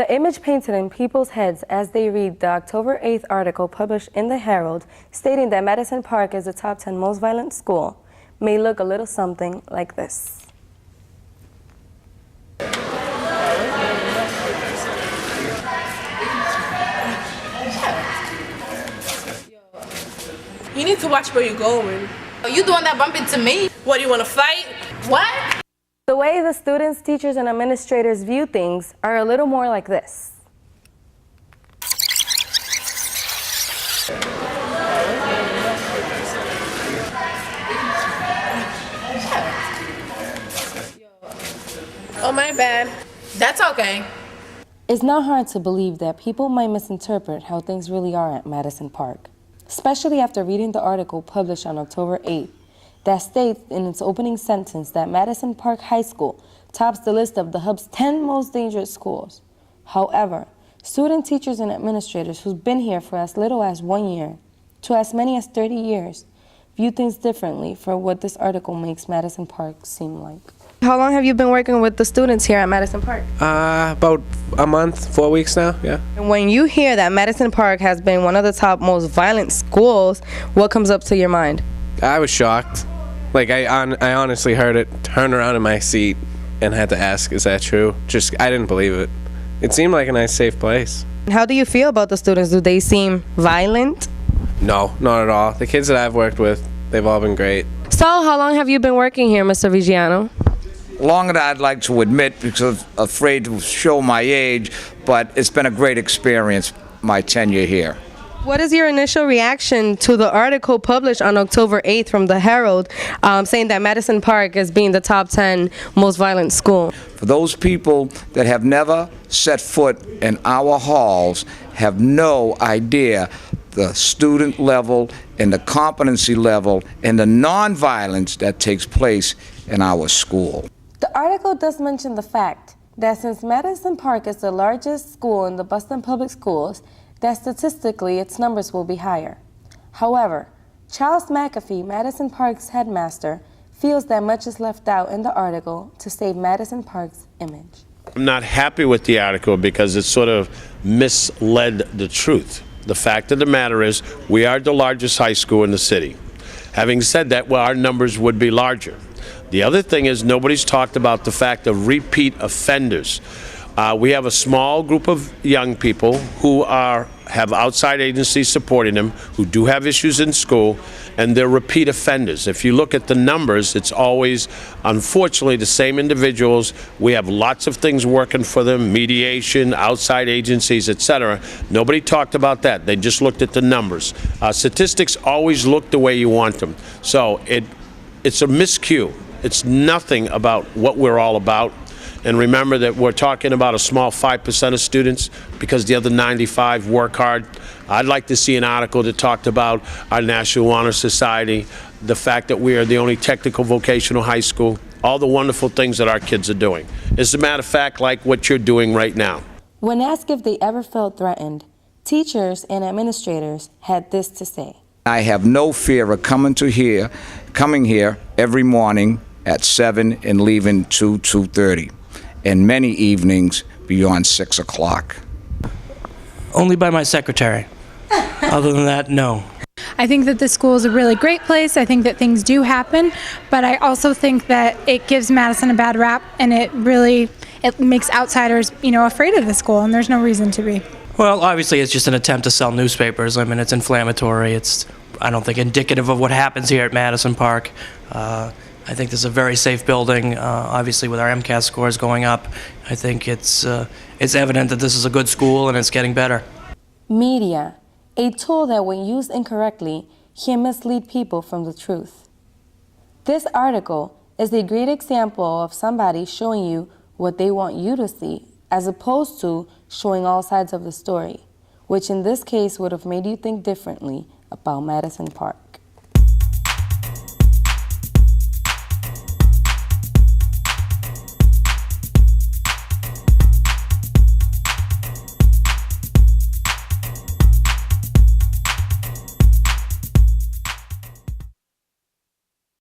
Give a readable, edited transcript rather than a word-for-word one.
The image painted in people's heads as they read the October 8th article published in the Herald stating that Madison Park is the top 10 most violent school may look a little something like this. You need to watch where you're going. Are you doing that bumping to me? What, do you want to fight? What? The way the students, teachers, and administrators view things are a little more like this. Oh, my bad. That's okay. It's not hard to believe that people might misinterpret how things really are at Madison Park, especially after reading the article published on October 8th that states in its opening sentence that Madison Park High School tops the list of the hub's 10 most dangerous schools. However, student teachers and administrators who've been here for as little as 1 year to as many as 30 years view things differently for what this article makes Madison Park seem like. How long have you been working with the students here at Madison Park? About a month, 4 weeks now, yeah. And when you hear that Madison Park has been one of the top most violent schools, what comes up to your mind? I was shocked. Like, I honestly heard it, turned around in my seat, and had to ask, is that true? I didn't believe it. It seemed like a nice, safe place. How do you feel about the students? Do they seem violent? No, not at all. The kids that I've worked with, they've all been great. So, how long have you been working here, Mr. Vigiano? Longer than I'd like to admit because I'm afraid to show my age, but it's been a great experience, my tenure here. What is your initial reaction to the article published on October 8th from the Herald saying that Madison Park is being the top 10 most violent school? For those people that have never set foot in our halls, have no idea the student level and the competency level and the nonviolence that takes place in our school. The article does mention the fact that since Madison Park is the largest school in the Boston Public Schools, that statistically its numbers will be higher. However, Charles McAfee, Madison Park's headmaster, feels that much is left out in the article to save Madison Park's image. I'm not happy with the article because it sort of misled the truth. The fact of the matter is we are the largest high school in the city. Having said that, well, our numbers would be larger. The other thing is nobody's talked about the fact of repeat offenders. We have a small group of young people who have outside agencies supporting them, who do have issues in school, and they're repeat offenders. If you look at the numbers, it's always, unfortunately, the same individuals. We have lots of things working for them, mediation, outside agencies, etc. Nobody talked about that. They just looked at the numbers. Statistics always look the way you want them. So it's a miscue. It's nothing about what we're all about. And remember that we're talking about a small 5% of students because the other 95 work hard. I'd like to see an article that talked about our National Honor Society, the fact that we are the only technical vocational high school, all the wonderful things that our kids are doing. As a matter of fact, like what you're doing right now. When asked if they ever felt threatened, teachers and administrators had this to say. I have no fear of coming here every morning at 7 and leaving 2:30. And many evenings beyond 6 o'clock. Only by my secretary. Other than that, no. I think that this school is a really great place. I think that things do happen, but I also think that it gives Madison a bad rap, and it makes outsiders, afraid of the school, and there's no reason to be. Well, obviously it's just an attempt to sell newspapers. I mean, it's inflammatory. It's, I don't think, indicative of what happens here at Madison Park. I think this is a very safe building. Obviously, with our MCAS scores going up, I think it's evident that this is a good school and it's getting better. Media, a tool that when used incorrectly can mislead people from the truth. This article is a great example of somebody showing you what they want you to see, as opposed to showing all sides of the story, which in this case would have made you think differently about Madison Park.